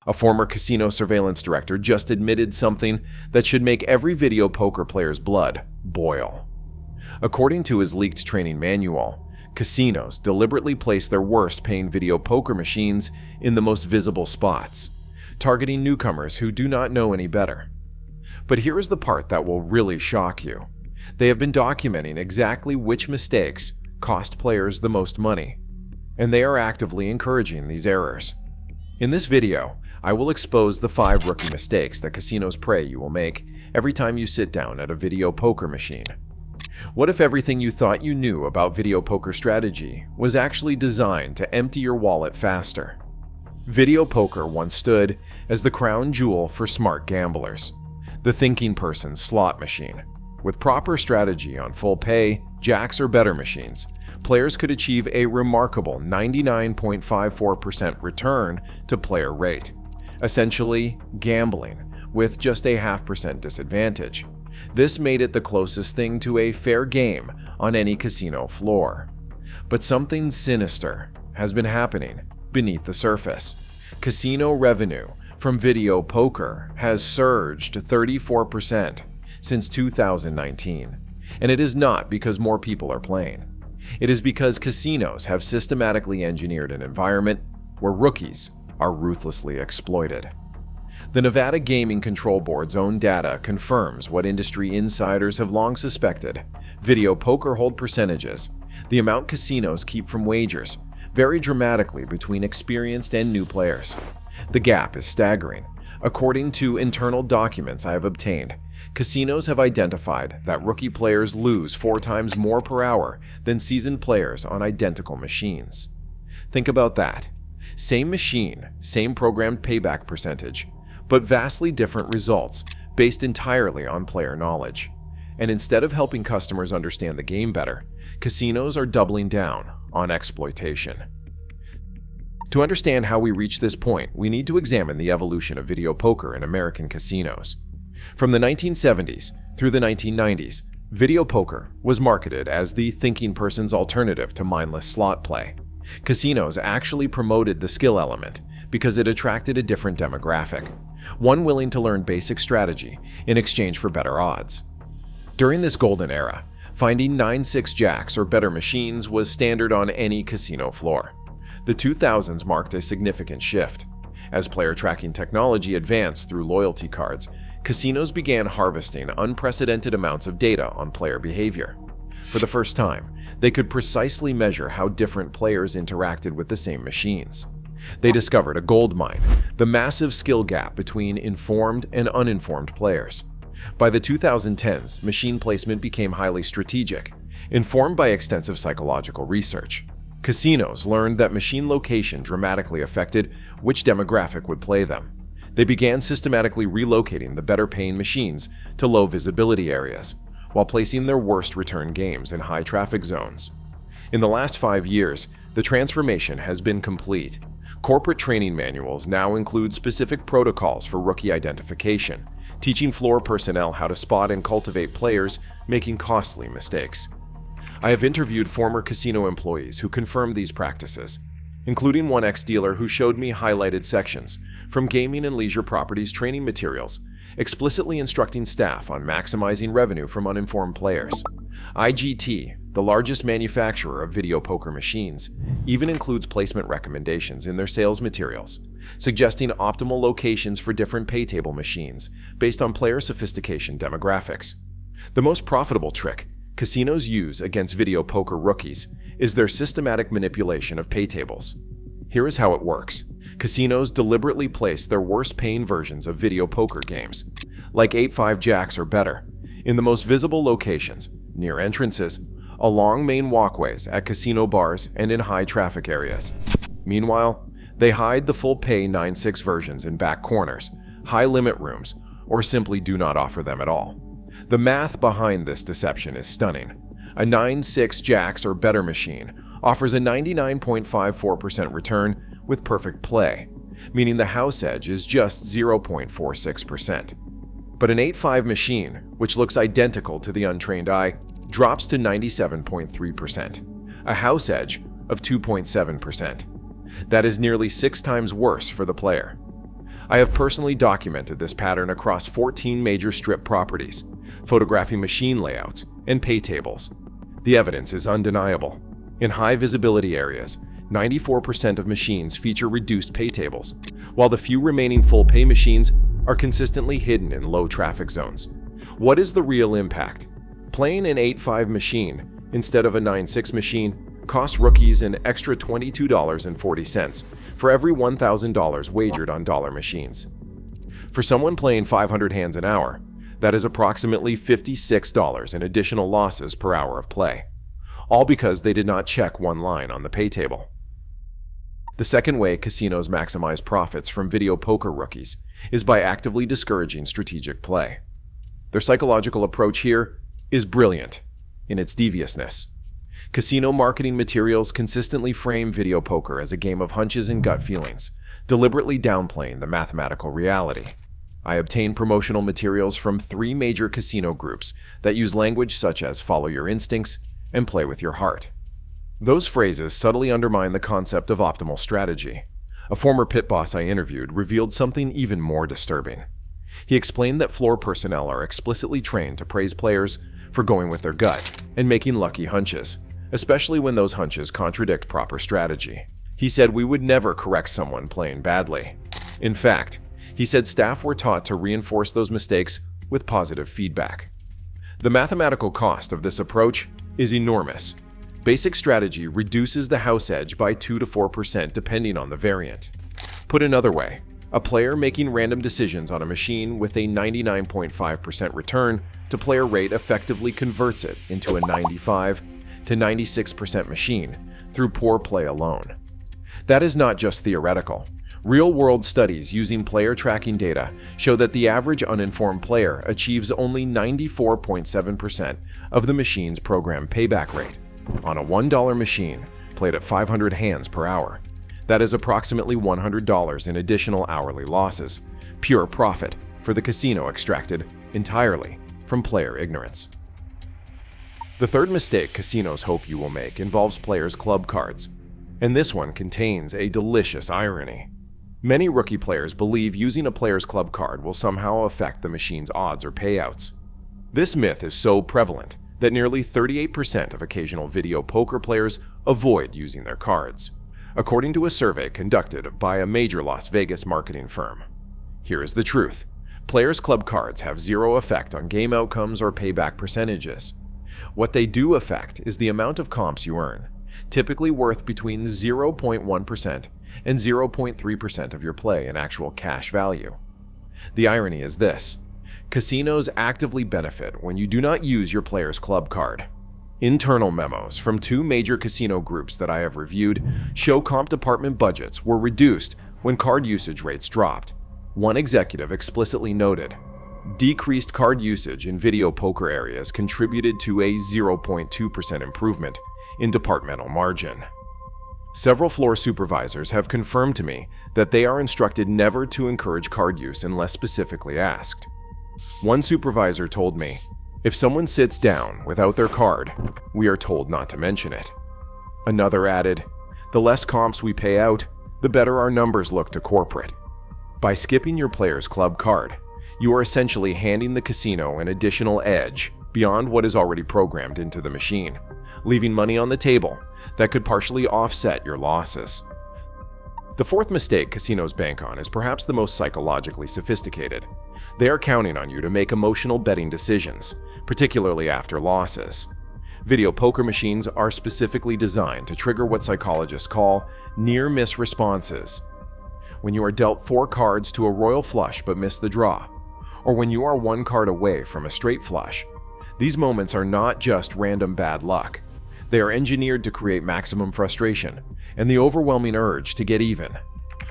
A former casino surveillance director just admitted something that should make every video poker player's blood boil. According to his leaked training manual, casinos deliberately place their worst-paying video poker machines in the most visible spots, targeting newcomers who do not know any better. But here is the part that will really shock you. They have been documenting exactly which mistakes cost players the most money, and they are actively encouraging these errors. In this video, I will expose the 5 rookie mistakes that casinos pray you will make every time you sit down at a video poker machine. What if everything you thought you knew about video poker strategy was actually designed to empty your wallet faster? Video poker once stood as the crown jewel for smart gamblers, the thinking person's slot machine. With proper strategy on full pay, jacks, or better machines, players could achieve a remarkable 99.54% return to player rate, essentially gambling with just a 0.5% disadvantage. This made it the closest thing to a fair game on any casino floor. But something sinister has been happening beneath the surface. Casino revenue from video poker has surged 34% since 2019, and it is not because more people are playing. It is because casinos have systematically engineered an environment where rookies are ruthlessly exploited. The Nevada Gaming Control Board's own data confirms what industry insiders have long suspected. Video poker hold percentages, the amount casinos keep from wagers, vary dramatically between experienced and new players. The gap is staggering. According to internal documents I have obtained, casinos have identified that rookie players lose 4 times more per hour than seasoned players on identical machines. Think about that. Same machine, same programmed payback percentage, but vastly different results based entirely on player knowledge. And instead of helping customers understand the game better, casinos are doubling down on exploitation. To understand how we reach this point, we need to examine the evolution of video poker in American casinos. From the 1970s through the 1990s, video poker was marketed as the thinking person's alternative to mindless slot play. Casinos actually promoted the skill element because it attracted a different demographic, one willing to learn basic strategy in exchange for better odds. During this golden era, finding 9-6 jacks or better machines was standard on any casino floor. The 2000s marked a significant shift. As player tracking technology advanced through loyalty cards, casinos began harvesting unprecedented amounts of data on player behavior. For the first time, they could precisely measure how different players interacted with the same machines. They discovered a gold mine, the massive skill gap between informed and uninformed players. By the 2010s, machine placement became highly strategic, informed by extensive psychological research. Casinos learned that machine location dramatically affected which demographic would play them. They began systematically relocating the better-paying machines to low-visibility areas, while placing their worst return games in high-traffic zones. In the last 5 years, the transformation has been complete. Corporate training manuals now include specific protocols for rookie identification, teaching floor personnel how to spot and cultivate players making costly mistakes. I have interviewed former casino employees who confirmed these practices, including one ex-dealer who showed me highlighted sections from gaming and leisure properties training materials, explicitly instructing staff on maximizing revenue from uninformed players. IGT, the largest manufacturer of video poker machines, even includes placement recommendations in their sales materials, suggesting optimal locations for different Paytable machines based on player sophistication demographics. The most profitable trick casinos use against video poker rookies is their systematic manipulation of Paytables. Here is how it works. Casinos deliberately place their worst-paying versions of video poker games, like 8-5 jacks or better, in the most visible locations, near entrances, along main walkways at casino bars and in high-traffic areas. Meanwhile, they hide the full-pay 9-6 versions in back corners, high-limit rooms, or simply do not offer them at all. The math behind this deception is stunning. A 9-6 jacks or better machine offers a 99.54% return with perfect play, meaning the house edge is just 0.46%. But an 8-5 machine, which looks identical to the untrained eye, drops to 97.3%, a house edge of 2.7%. That is nearly 6 times worse for the player. I have personally documented this pattern across 14 major strip properties, photographing machine layouts and pay tables. The evidence is undeniable. In high visibility areas, 94% of machines feature reduced pay tables, while the few remaining full pay machines are consistently hidden in low traffic zones. What is the real impact? Playing an 8.5 machine instead of a 9.6 machine costs rookies an extra $22.40 for every $1,000 wagered on dollar machines. For someone playing 500 hands an hour, that is approximately $56 in additional losses per hour of play, all because they did not check one line on the pay table. The second way casinos maximize profits from video poker rookies is by actively discouraging strategic play. Their psychological approach here is brilliant in its deviousness. Casino marketing materials consistently frame video poker as a game of hunches and gut feelings, deliberately downplaying the mathematical reality. I obtained promotional materials from 3 major casino groups that use language such as follow your instincts and play with your heart. Those phrases subtly undermine the concept of optimal strategy. A former pit boss I interviewed revealed something even more disturbing. He explained that floor personnel are explicitly trained to praise players for going with their gut and making lucky hunches, especially when those hunches contradict proper strategy. He said we would never correct someone playing badly. In fact, he said staff were taught to reinforce those mistakes with positive feedback. The mathematical cost of this approach is enormous. Basic strategy reduces the house edge by 2 to 4% depending on the variant. Put another way, a player making random decisions on a machine with a 99.5% return to player rate effectively converts it into a 95 to 96% machine through poor play alone. That is not just theoretical. Real-world studies using player tracking data show that the average uninformed player achieves only 94.7% of the machine's program payback rate on a $1 machine played at 500 hands per hour. That is approximately $100 in additional hourly losses, pure profit for the casino extracted entirely from player ignorance. The third mistake casinos hope you will make involves players' club cards, and this one contains a delicious irony. Many rookie players believe using a player's club card will somehow affect the machine's odds or payouts. This myth is so prevalent that nearly 38% of occasional video poker players avoid using their cards, according to a survey conducted by a major Las Vegas marketing firm. Here is the truth. Players' club cards have zero effect on game outcomes or payback percentages. What they do affect is the amount of comps you earn, typically worth between 0.1% and 0.3% of your play in actual cash value. The irony is this: casinos actively benefit when you do not use your player's club card. Internal memos from 2 major casino groups that I have reviewed show comp department budgets were reduced when card usage rates dropped. One executive explicitly noted, decreased card usage in video poker areas contributed to a 0.2% improvement in departmental margin. Several floor supervisors have confirmed to me that they are instructed never to encourage card use unless specifically asked. One supervisor told me, if someone sits down without their card, we are told not to mention it. Another added, the less comps we pay out, the better our numbers look to corporate. By skipping your player's club card, you are essentially handing the casino an additional edge beyond what is already programmed into the machine, leaving money on the table that could partially offset your losses. The fourth mistake casinos bank on is perhaps the most psychologically sophisticated. They are counting on you to make emotional betting decisions, particularly after losses. Video poker machines are specifically designed to trigger what psychologists call near-miss responses. When you are dealt 4 cards to a royal flush but miss the draw, or when you are 1 card away from a straight flush, these moments are not just random bad luck. They are engineered to create maximum frustration and the overwhelming urge to get even.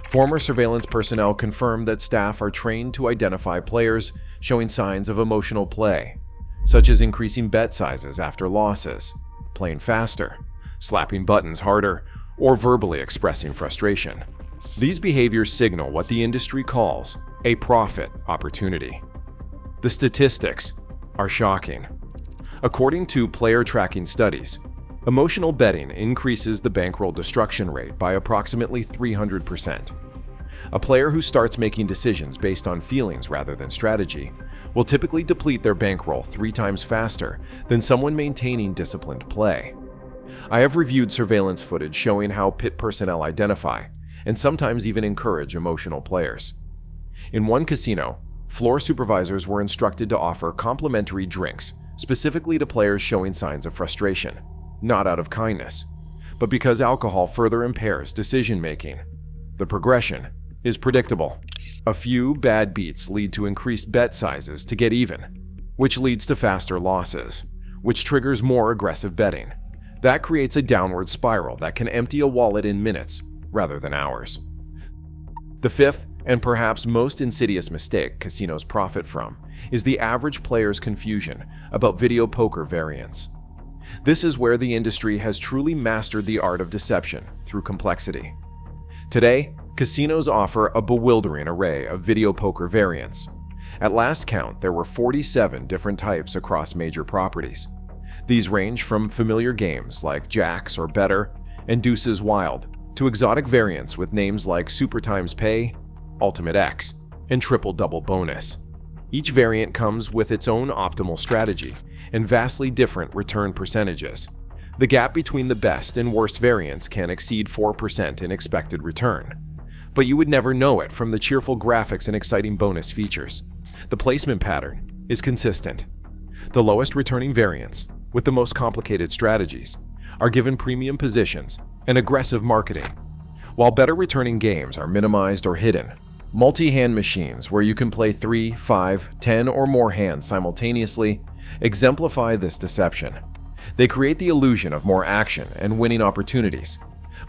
Former surveillance personnel confirmed that staff are trained to identify players showing signs of emotional play, such as increasing bet sizes after losses, playing faster, slapping buttons harder, or verbally expressing frustration. These behaviors signal what the industry calls a profit opportunity. The statistics are shocking. According to player tracking studies, emotional betting increases the bankroll destruction rate by approximately 300%. A player who starts making decisions based on feelings rather than strategy will typically deplete their bankroll 3 times faster than someone maintaining disciplined play. I have reviewed surveillance footage showing how pit personnel identify and sometimes even encourage emotional players. In one casino, floor supervisors were instructed to offer complimentary drinks specifically to players showing signs of frustration, not out of kindness, but because alcohol further impairs decision-making. The progression is predictable. A few bad beats lead to increased bet sizes to get even, which leads to faster losses, which triggers more aggressive betting. That creates a downward spiral that can empty a wallet in minutes rather than hours. The fifth and perhaps most insidious mistake casinos profit from is the average player's confusion about video poker variants. This is where the industry has truly mastered the art of deception through complexity. Today, casinos offer a bewildering array of video poker variants. At last count, there were 47 different types across major properties. These range from familiar games like Jacks or Better and Deuces Wild to exotic variants with names like Super Times Pay, Ultimate X, and Triple Double Bonus. Each variant comes with its own optimal strategy and vastly different return percentages. The gap between the best and worst variants can exceed 4% in expected return, but you would never know it from the cheerful graphics and exciting bonus features. The placement pattern is consistent. The lowest returning variants, with the most complicated strategies, are given premium positions and aggressive marketing, while better returning games are minimized or hidden. Multi-hand machines, where you can play 3, 5, 10 or more hands simultaneously, exemplify this deception. They create the illusion of more action and winning opportunities,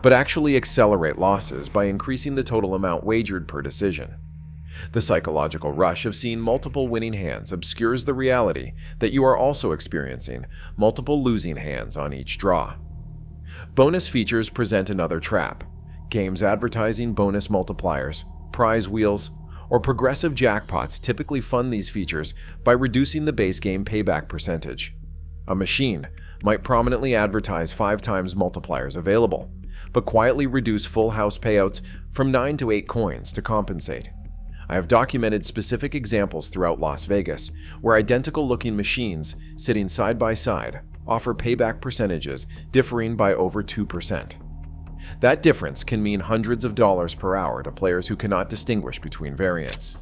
but actually accelerate losses by increasing the total amount wagered per decision. The psychological rush of seeing multiple winning hands obscures the reality that you are also experiencing multiple losing hands on each draw. Bonus features present another trap. Games advertising bonus multipliers, prize wheels, or progressive jackpots typically fund these features by reducing the base game payback percentage. A machine might prominently advertise 5 times multipliers available, but quietly reduce full house payouts from 9 to 8 coins to compensate. I have documented specific examples throughout Las Vegas where identical-looking machines sitting side by side offer payback percentages differing by over 2%. That difference can mean hundreds of dollars per hour to players who cannot distinguish between variants.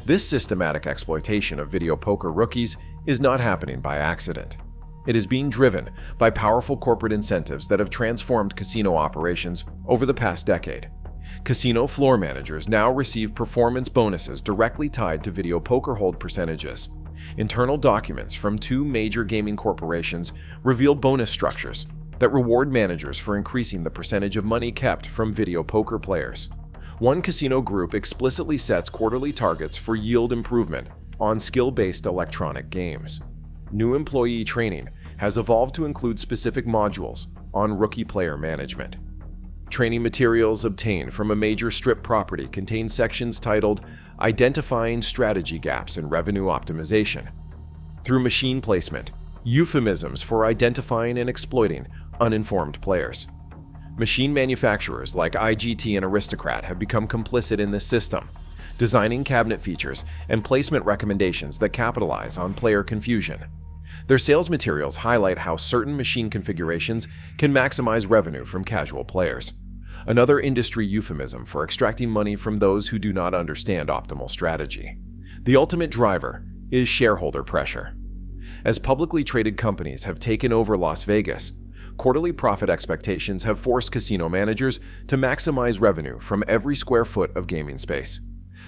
This systematic exploitation of video poker rookies is not happening by accident. It is being driven by powerful corporate incentives that have transformed casino operations over the past decade. Casino floor managers now receive performance bonuses directly tied to video poker hold percentages. Internal documents from 2 major gaming corporations reveal bonus structures that reward managers for increasing the percentage of money kept from video poker players. One casino group explicitly sets quarterly targets for yield improvement on skill-based electronic games. New employee training has evolved to include specific modules on rookie player management. Training materials obtained from a major strip property contain sections titled Identifying Strategy Gaps in Revenue Optimization. Through machine placement, euphemisms for identifying and exploiting uninformed players. Machine manufacturers like IGT and Aristocrat have become complicit in this system, designing cabinet features and placement recommendations that capitalize on player confusion. Their sales materials highlight how certain machine configurations can maximize revenue from casual players. Another industry euphemism for extracting money from those who do not understand optimal strategy. The ultimate driver is shareholder pressure. As publicly traded companies have taken over Las Vegas, quarterly profit expectations have forced casino managers to maximize revenue from every square foot of gaming space.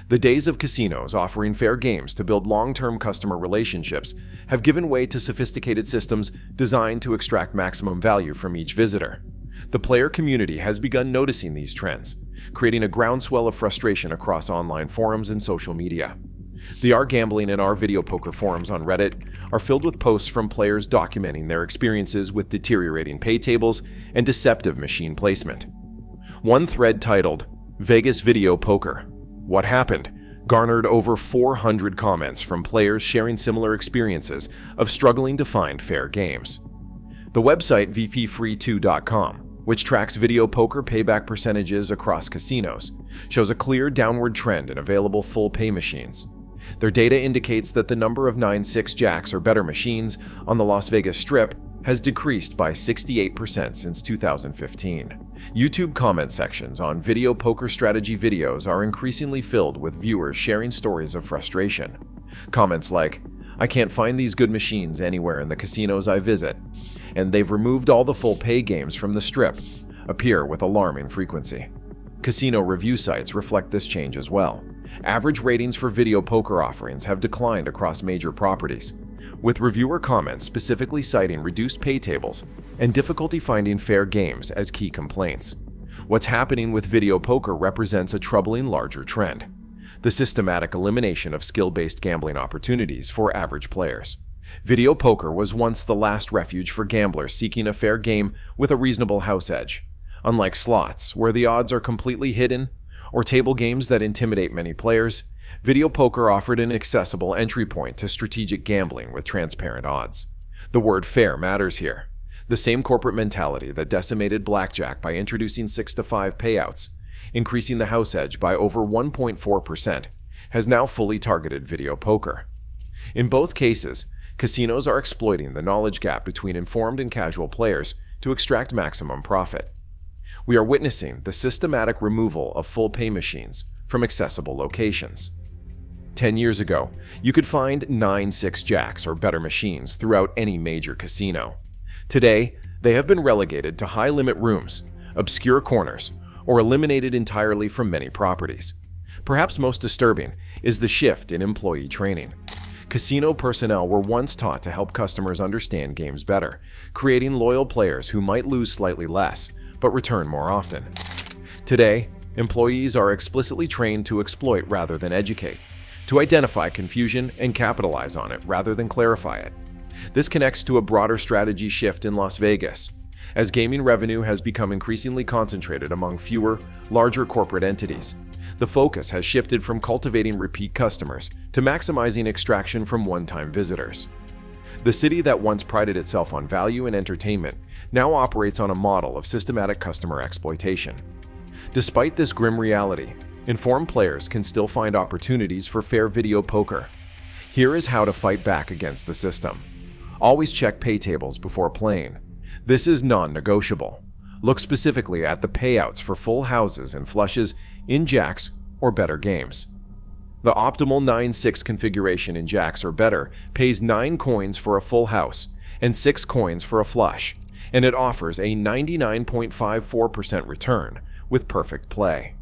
The days of casinos offering fair games to build long-term customer relationships have given way to sophisticated systems designed to extract maximum value from each visitor. The player community has begun noticing these trends, creating a groundswell of frustration across online forums and social media. The Our Gambling and Our Video Poker forums on Reddit are filled with posts from players documenting their experiences with deteriorating paytables and deceptive machine placement. One thread titled, Vegas Video Poker: What Happened? Garnered over 400 comments from players sharing similar experiences of struggling to find fair games. The website vpfree2.com which tracks video poker payback percentages across casinos, shows a clear downward trend in available full pay machines. Their data indicates that the number of 9-6 jacks or better machines on the Las Vegas Strip has decreased by 68% since 2015. YouTube comment sections on video poker strategy videos are increasingly filled with viewers sharing stories of frustration. Comments like, "I can't find these good machines anywhere in the casinos I visit," and "they've removed all the full pay games from the Strip," appear with alarming frequency. Casino review sites reflect this change as well. Average ratings for video poker offerings have declined across major properties, with reviewer comments specifically citing reduced pay tables and difficulty finding fair games as key complaints. What's happening with video poker represents a troubling larger trend: the systematic elimination of skill-based gambling opportunities for average players. Video poker was once the last refuge for gamblers seeking a fair game with a reasonable house edge. Unlike slots, where the odds are completely hidden, or table games that intimidate many players, video poker offered an accessible entry point to strategic gambling with transparent odds. The word fair matters here. The same corporate mentality that decimated blackjack by introducing 6-5 payouts, increasing the house edge by over 1.4%, has now fully targeted video poker. In both cases, casinos are exploiting the knowledge gap between informed and casual players to extract maximum profit. We are witnessing the systematic removal of full pay machines from accessible locations. 10 years ago, you could find 9-6 jacks or better machines throughout any major casino. Today, they have been relegated to high-limit rooms, obscure corners, or eliminated entirely from many properties. Perhaps most disturbing is the shift in employee training. Casino personnel were once taught to help customers understand games better, creating loyal players who might lose slightly less, but return more often. Today, employees are explicitly trained to exploit rather than educate, to identify confusion and capitalize on it rather than clarify it. This connects to a broader strategy shift in Las Vegas, as gaming revenue has become increasingly concentrated among fewer, larger corporate entities. The focus has shifted from cultivating repeat customers to maximizing extraction from one-time visitors. The city that once prided itself on value and entertainment now operates on a model of systematic customer exploitation. Despite this grim reality, informed players can still find opportunities for fair video poker. Here is how to fight back against the system. Always check pay tables before playing. This is non-negotiable. Look specifically at the payouts for full houses and flushes in jacks or better games. The optimal 9-6 configuration in jacks or better pays 9 coins for a full house and 6 coins for a flush, and it offers a 99.54% return with perfect play.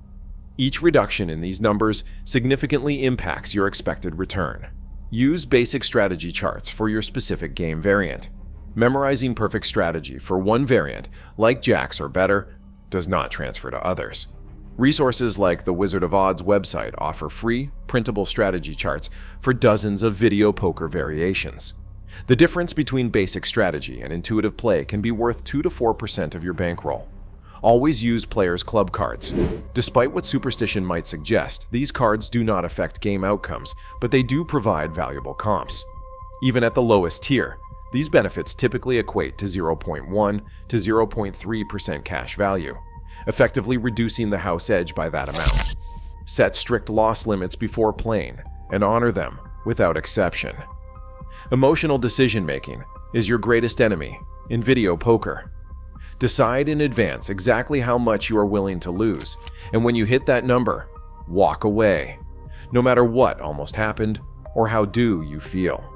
Each reduction in these numbers significantly impacts your expected return. Use basic strategy charts for your specific game variant. Memorizing perfect strategy for one variant, like jacks or better, does not transfer to others. Resources like the Wizard of Odds website offer free, printable strategy charts for dozens of video poker variations. The difference between basic strategy and intuitive play can be worth 2 to 4% of your bankroll. Always use players' club cards. Despite what superstition might suggest, these cards do not affect game outcomes, but they do provide valuable comps. Even at the lowest tier, these benefits typically equate to 0.1 to 0.3% cash value, effectively reducing the house edge by that amount. Set strict loss limits before playing and honor them without exception. Emotional decision-making is your greatest enemy in video poker. Decide in advance exactly how much you are willing to lose, and when you hit that number, walk away, no matter what almost happened or how do you feel.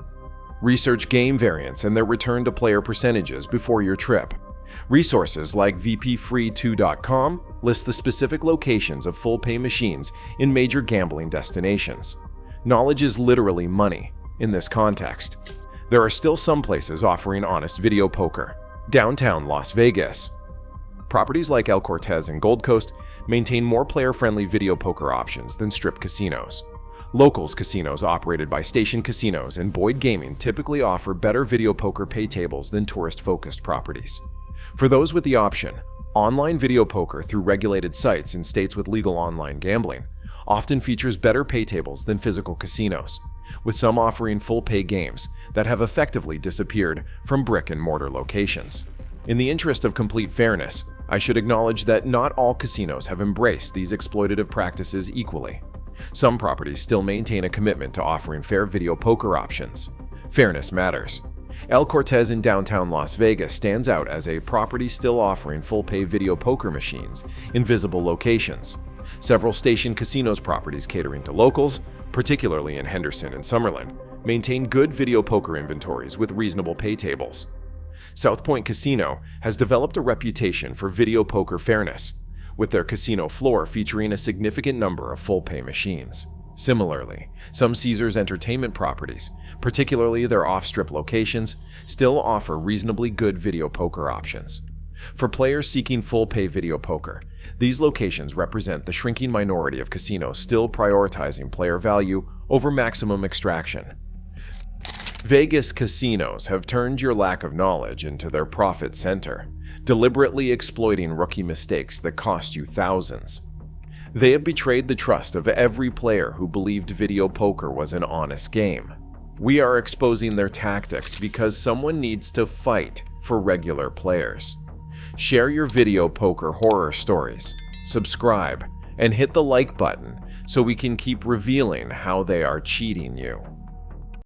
Research game variants and their return to player percentages before your trip. Resources like vpfree2.com list the specific locations of full pay machines in major gambling destinations. Knowledge is literally money in this context. There are still some places offering honest video poker. Downtown Las Vegas. Properties like El Cortez and Gold Coast maintain more player-friendly video poker options than strip casinos. Locals casinos operated by Station Casinos and Boyd Gaming typically offer better video poker pay tables than tourist-focused properties. For those with the option, online video poker through regulated sites in states with legal online gambling often features better pay tables than physical casinos, with some offering full-pay games that have effectively disappeared from brick-and-mortar locations. In the interest of complete fairness, I should acknowledge that not all casinos have embraced these exploitative practices equally. Some properties still maintain a commitment to offering fair video poker options. Fairness matters. El Cortez in downtown Las Vegas stands out as a property still offering full-pay video poker machines in visible locations. Several Station Casinos properties catering to locals, particularly in Henderson and Summerlin, maintain good video poker inventories with reasonable pay tables. South Point Casino has developed a reputation for video poker fairness, with their casino floor featuring a significant number of full-pay machines. Similarly, some Caesars Entertainment properties, particularly their off-strip locations, still offer reasonably good video poker options. For players seeking full-pay video poker, these locations represent the shrinking minority of casinos still prioritizing player value over maximum extraction. Vegas casinos have turned your lack of knowledge into their profit center, deliberately exploiting rookie mistakes that cost you thousands. They have betrayed the trust of every player who believed video poker was an honest game. We are exposing their tactics because someone needs to fight for regular players. Share your video poker horror stories, subscribe, and hit the like button so we can keep revealing how they are cheating you.